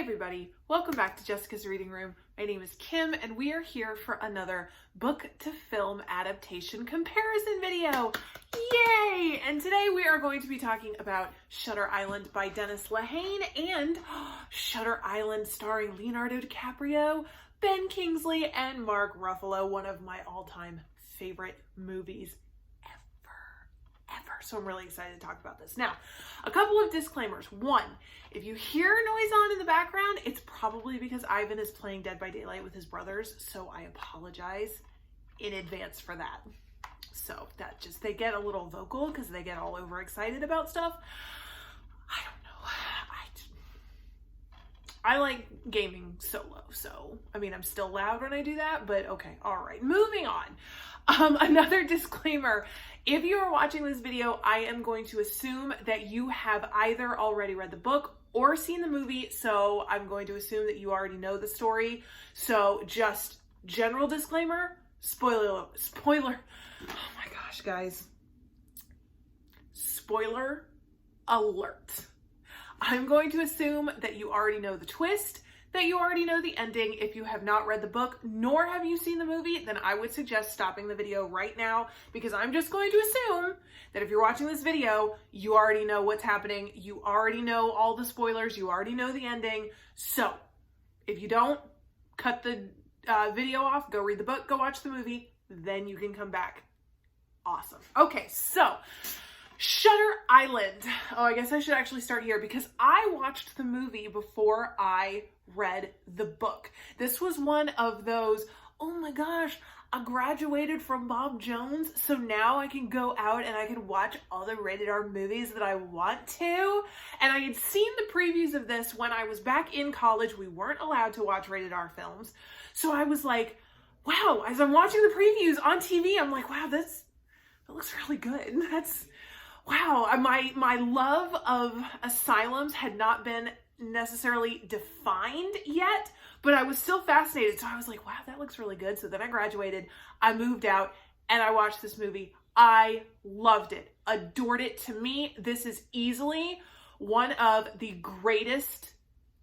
everybody, welcome back to Jessica's Reading Room. My name is Kim and we are here for another book to film adaptation comparison video. Yay! And today we are going to be talking about Shutter Island by Dennis Lehane and Shutter Island starring Leonardo DiCaprio, Ben Kingsley, and Mark Ruffalo, one of my all-time favorite movies ever. So I'm really excited to talk about this. Now, a couple of disclaimers. One, if you hear noise on in the background, it's probably because Ivan is playing Dead by Daylight with his brothers, so I apologize in advance for that. So that just, they get a little vocal because they get all overexcited about stuff. I don't know. I like gaming solo, so, I mean, I'm still loud when I do that, but okay, all right, moving on. Another disclaimer, if you are watching this video, I am going to assume that you have either already read the book or seen the movie, so I'm going to assume that you already know the story. So just general disclaimer, spoiler, oh my gosh, guys, spoiler alert. I'm going to assume that you already know the twist, that you already know the ending. If you have not read the book, nor have you seen the movie, then I would suggest stopping the video right now, because I'm just going to assume that if you're watching this video, you already know what's happening. You already know all the spoilers. You already know the ending. So if you don't, cut the video off, go read the book, go watch the movie, then you can come back. Awesome. Okay, so Shutter Island. Oh, I guess I should actually start here because I watched the movie before I read the book. This was one of those, oh my gosh, I graduated from Bob Jones, so now I can go out and I can watch all the rated R movies that I want to. And I had seen the previews of this when I was back in college. We weren't allowed to watch rated R films. So I was like, wow, as I'm watching the previews on TV, I'm like, wow, that looks really good. Wow, my love of asylums had not been necessarily defined yet, but I was still fascinated. So I was like, wow, that looks really good. So then I graduated, I moved out, and I watched this movie. I loved it, adored it. To me, this is easily one of the greatest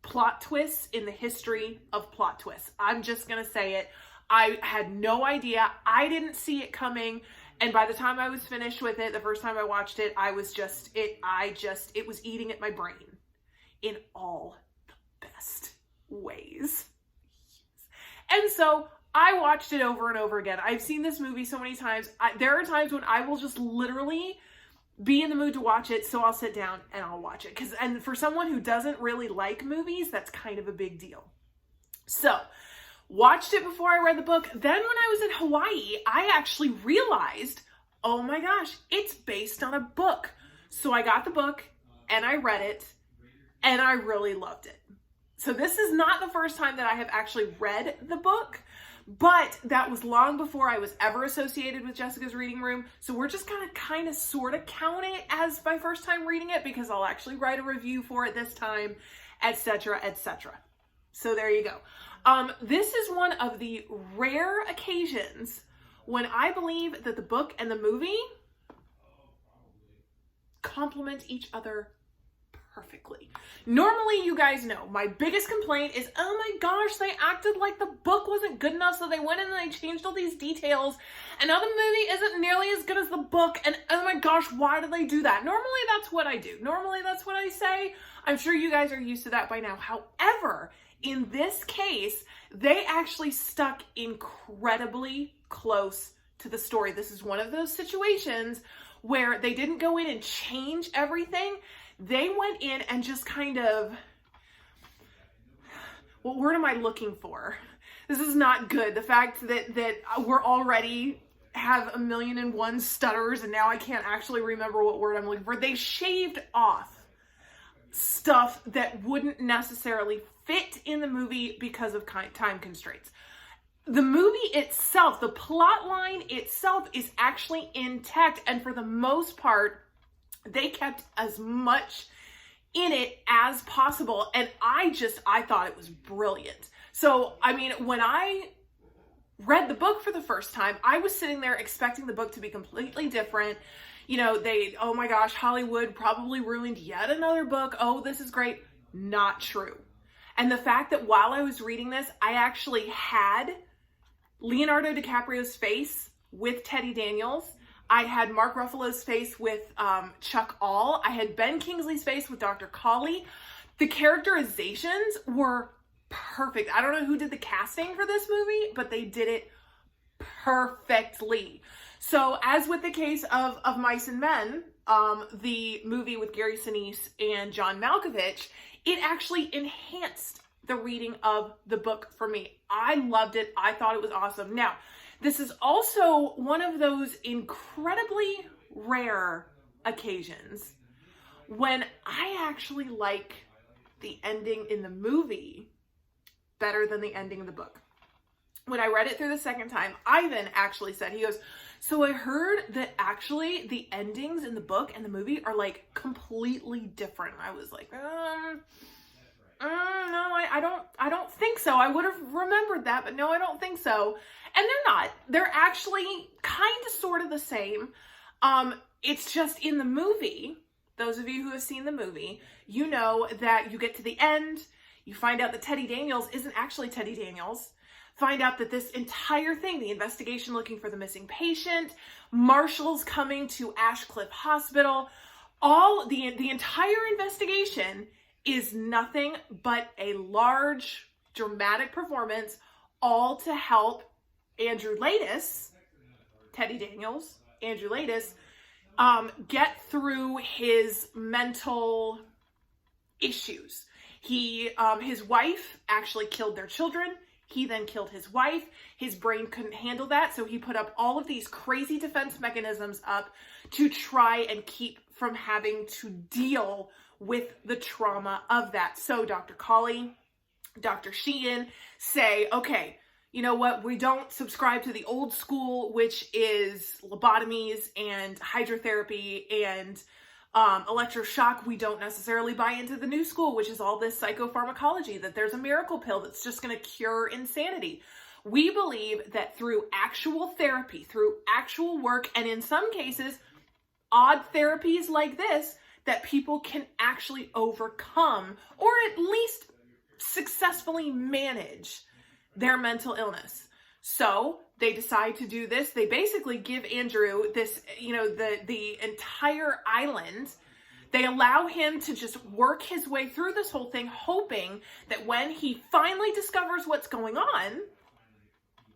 plot twists in the history of plot twists. I'm just gonna say it. I had no idea. I didn't see it coming. And by the time I was finished with it, the first time I watched it, it was eating at my brain in all the best ways. And so I watched it over and over again. I've seen this movie so many times. There are times when I will just literally be in the mood to watch it, so I'll sit down and I'll watch it. And for someone who doesn't really like movies, that's kind of a big deal. So watched it before I read the book. Then when I was in Hawaii, I actually realized, oh my gosh, it's based on a book. So I got the book and I read it and I really loved it. So this is not the first time that I have actually read the book, but that was long before I was ever associated with Jessica's Reading Room. So we're just gonna kind of sort of count it as my first time reading it because I'll actually write a review for it this time, etc., etc. So there you go. This is one of the rare occasions when I believe that the book and the movie complement each other perfectly. Normally, you guys know, my biggest complaint is, oh my gosh, they acted like the book wasn't good enough, so they went in and they changed all these details, and now the movie isn't nearly as good as the book, and oh my gosh, why did they do that? Normally, that's what I do. Normally, that's what I say. I'm sure you guys are used to that by now. However, in this case, they actually stuck incredibly close to the story. This is one of those situations where they didn't go in and change everything. They went in and just kind of, what word am I looking for? This is not good. The fact that we're already have 1,000,001 stutters and now I can't actually remember what word I'm looking for. They shaved off stuff that wouldn't necessarily fit in the movie because of time constraints. The movie itself, the plot line itself is actually intact, and for the most part, they kept as much in it as possible, and I thought it was brilliant. So, I mean, when I read the book for the first time, I was sitting there expecting the book to be completely different. You know, oh my gosh, Hollywood probably ruined yet another book. Oh, this is great. Not true. And the fact that while I was reading this, I actually had Leonardo DiCaprio's face with Teddy Daniels. I had Mark Ruffalo's face with Chuck All. I had Ben Kingsley's face with Dr. Colley. The characterizations were perfect. I don't know who did the casting for this movie, but they did it perfectly. So as with the case of Mice and Men, the movie with Gary Sinise and John Malkovich, it actually enhanced the reading of the book for me. I loved it. I thought it was awesome. Now, this is also one of those incredibly rare occasions when I actually like the ending in the movie better than the ending of the book. When I read it through the second time, Ivan actually said, he goes, so I heard that actually the endings in the book and the movie are like completely different. I was like, no, I don't think so. I would have remembered that, but no, I don't think so. And they're not. They're actually kind of sort of the same. It's just in the movie, those of you who have seen the movie, you know that you get to the end, you find out that Teddy Daniels isn't actually Teddy Daniels. Find out that this entire thing, the investigation looking for the missing patient, marshals coming to Ashcliff Hospital, all the entire investigation is nothing but a large dramatic performance, all to help Andrew Laeddis, Teddy Daniels, Andrew Laeddis, get through his mental issues. His wife actually killed their children. He then killed his wife. His brain couldn't handle that, so he put up all of these crazy defense mechanisms up to try and keep from having to deal with the trauma of that. So Dr. Colley, Dr. Sheehan say, okay, you know what? We don't subscribe to the old school, which is lobotomies and hydrotherapy and electroshock. We don't necessarily buy into the new school, which is all this psychopharmacology, that there's a miracle pill that's just going to cure insanity. We believe that through actual therapy, through actual work, and in some cases, odd therapies like this, that people can actually overcome or at least successfully manage their mental illness. So they decide to do this. They basically give Andrew this, the entire island. They allow him to just work his way through this whole thing, hoping that when he finally discovers what's going on,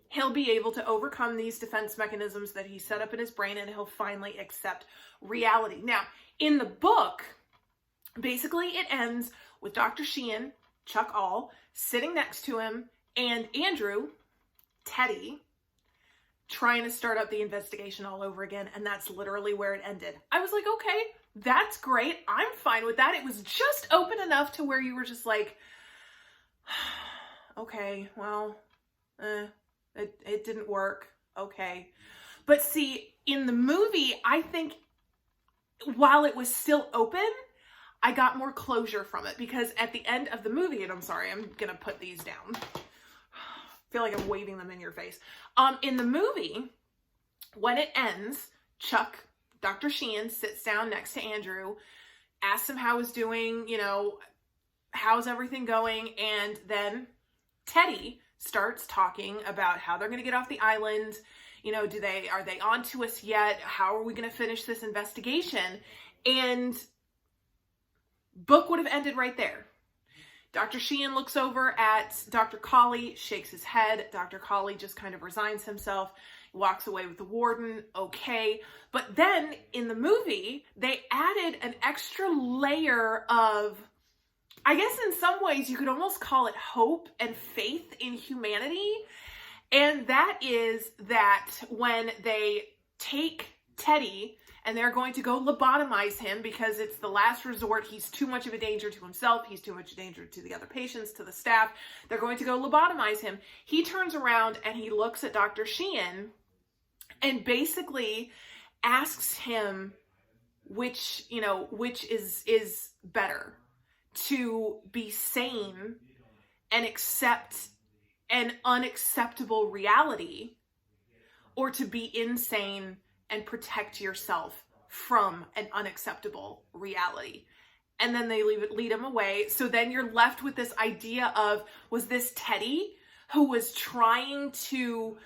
he'll be able to overcome these defense mechanisms that he set up in his brain, and he'll finally accept reality. Now, in the book, basically it ends with Dr. Sheehan, Chuck All, sitting next to him, and Andrew, Teddy, trying to start up the investigation all over again, and that's literally where it ended. I was like, okay, that's great. I'm fine with that. It was just open enough to where you were just like, okay, well, it didn't work. Okay. But see, in the movie, I think while it was still open, I got more closure from it, because at the end of the movie, and I'm sorry, I'm going to put these down. I feel like I'm waving them in your face. In the movie, when it ends, Chuck, Dr. Sheehan, sits down next to Andrew, asks him how he's doing, how's everything going, and then Teddy starts talking about how they're going to get off the island. Are they on to us yet? How are we going to finish this investigation? And book would have ended right there. Dr. Sheehan looks over at Dr. Colley, shakes his head. Dr. Colley just kind of resigns himself, walks away with the warden. Okay. But then in the movie, they added an extra layer of, I guess in some ways you could almost call it hope and faith in humanity. And that is that when they take Teddy and they're going to go lobotomize him because it's the last resort, he's too much of a danger to himself, he's too much a danger to the other patients, to the staff, they're going to go lobotomize him. He turns around and he looks at Dr. Sheehan and basically asks him which is better, to be sane and accept an unacceptable reality, or to be insane and protect yourself from an unacceptable reality. and then they lead him away. So then you're left with this idea of, was this Teddy who was trying to,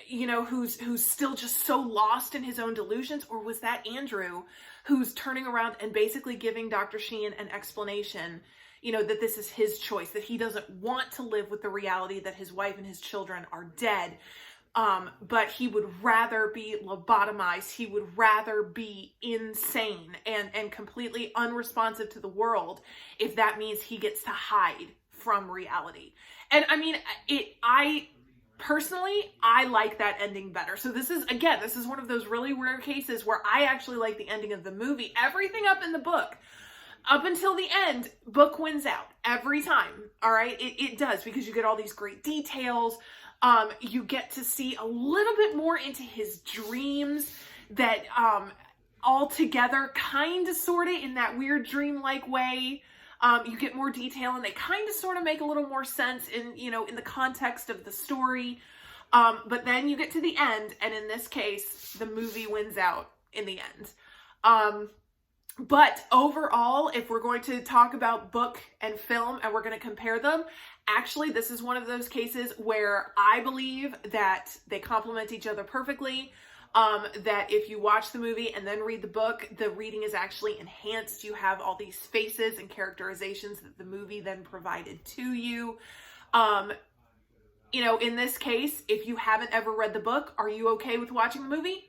you know, who's still just so lost in his own delusions? Or was that Andrew who's turning around and basically giving Dr. Sheehan an explanation, you know, that this is his choice, that he doesn't want to live with the reality that his wife and his children are dead. But he would rather be lobotomized. He would rather be insane and completely unresponsive to the world if that means he gets to hide from reality. And I mean, personally, I like that ending better. So this is one of those really rare cases where I actually like the ending of the movie. Everything up in the book, up until the end, book wins out every time. All right. It does, because you get all these great details. You get to see a little bit more into his dreams that, all together, kind of, sort of, in that weird dream-like way. You get more detail, and they kind of, sort of make a little more sense in, you know, in the context of the story. But then you get to the end, and in this case, the movie wins out in the end. But overall, if we're going to talk about book and film and we're going to compare them, actually, this is one of those cases where I believe that they complement each other perfectly. That if you watch the movie and then read the book, the reading is actually enhanced. You have all these faces and characterizations that the movie then provided to you. You know, in this case, if you haven't ever read the book, are you okay with watching the movie?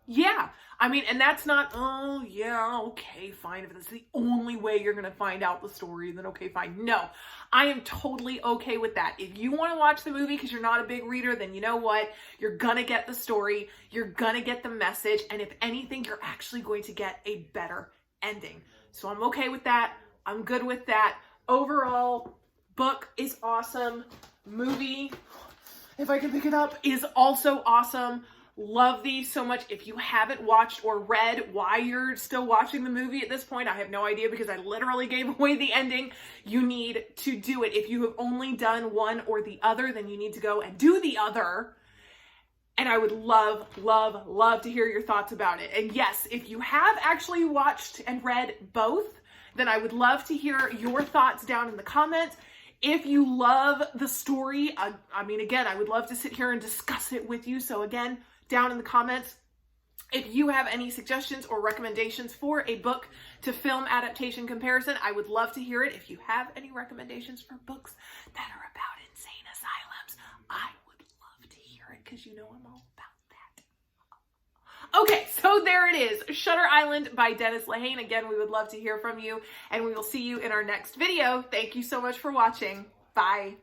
Yeah. I mean, and that's not, oh, yeah, okay, fine. If that's the only way you're going to find out the story, then okay, fine. No, I am totally okay with that. If you want to watch the movie because you're not a big reader, then you know what? You're going to get the story. You're going to get the message. And if anything, you're actually going to get a better ending. So I'm okay with that. I'm good with that. Overall, book is awesome. Movie, if I can pick it up, is also awesome. Love these so much. If you haven't watched or read why you're still watching the movie at this point, I have no idea, because I literally gave away the ending. You need to do it. If you have only done one or the other, then you need to go and do the other. And I would love, love, love to hear your thoughts about it. And yes, if you have actually watched and read both, then I would love to hear your thoughts down in the comments. If you love the story, I mean, again, I would love to sit here and discuss it with you. So again, down in the comments, if you have any suggestions or recommendations for a book to film adaptation comparison, I would love to hear it. If you have any recommendations for books that are about insane asylums, I would love to hear it, because you know I'm all about that. Okay, so there it is. Shutter Island by Dennis Lehane. Again, we would love to hear from you, and we will see you in our next video. Thank you so much for watching. Bye.